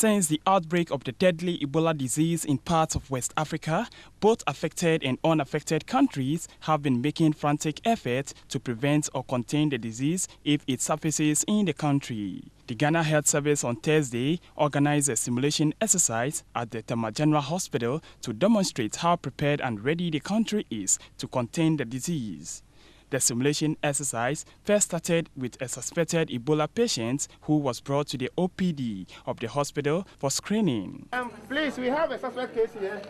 Since the outbreak of the deadly Ebola disease in parts of West Africa, both affected and unaffected countries have been making frantic efforts to prevent or contain the disease if it surfaces in the country. The Ghana Health Service on Thursday organized a simulation exercise at the Tema General Hospital to demonstrate how prepared and ready the country is to contain the disease. The simulation exercise first started with a suspected Ebola patient who was brought to the OPD of the hospital for screening. Please, we have a suspect case here.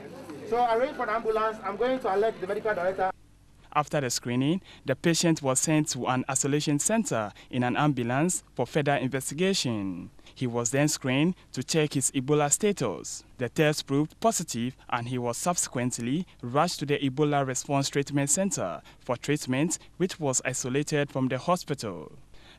So arrange for an ambulance. I'm going to alert the medical director. After the screening, the patient was sent to an isolation center in an ambulance for further investigation. He was then screened to check his Ebola status. The test proved positive and he was subsequently rushed to the Ebola Response Treatment Center for treatment, which was isolated from the hospital.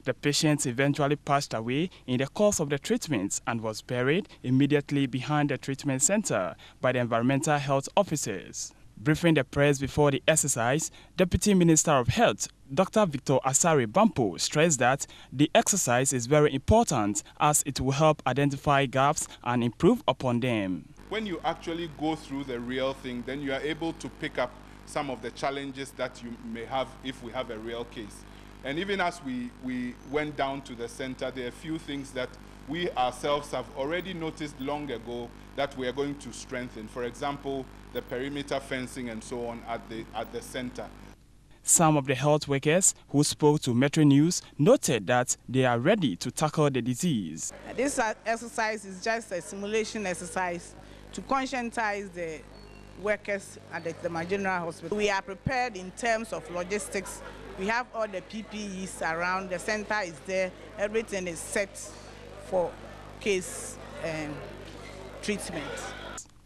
The patient eventually passed away in the course of the treatment and was buried immediately behind the treatment center by the environmental health officers. Briefing the press before the exercise, Deputy Minister of Health, Dr. Victor Asare Bampo, stressed that the exercise is very important as it will help identify gaps and improve upon them. When you actually go through the real thing, then you are able to pick up some of the challenges that you may have if we have a real case. And even as we went down to the center, there are a few things that we ourselves have already noticed long ago that we are going to strengthen. For example, the perimeter fencing and so on at the center. Some of the health workers who spoke to Metro News noted that they are ready to tackle the disease. This exercise is just a simulation exercise to conscientize the workers at the Tema General Hospital. We are prepared in terms of logistics. We have all the PPEs around, the center is there, everything is set for case treatment.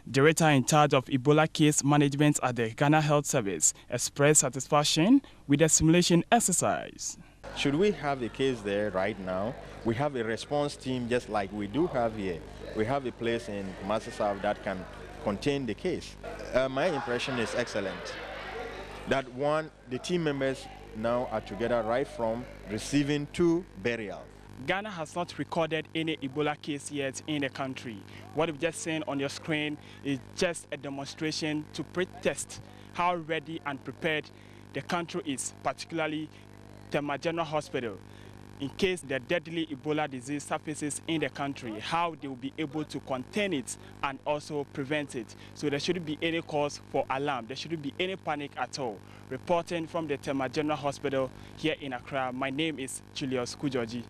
Director in charge of Ebola case management at the Ghana Health Service expressed satisfaction with the simulation exercise. Should we have a case there right now, we have a response team just like we do have here. We have a place in Kumasi South that can contain the case. My impression is excellent. That one, the team members now are together right from receiving to burial. Ghana has not recorded any Ebola case yet in the country. What you've just seen on your screen is just a demonstration to pre-test how ready and prepared the country is, particularly Tema General Hospital, in case the deadly Ebola disease surfaces in the country, how they will be able to contain it and also prevent it. So there shouldn't be any cause for alarm. There shouldn't be any panic at all. Reporting from the Tema General Hospital here in Accra, my name is Julius Kujoji.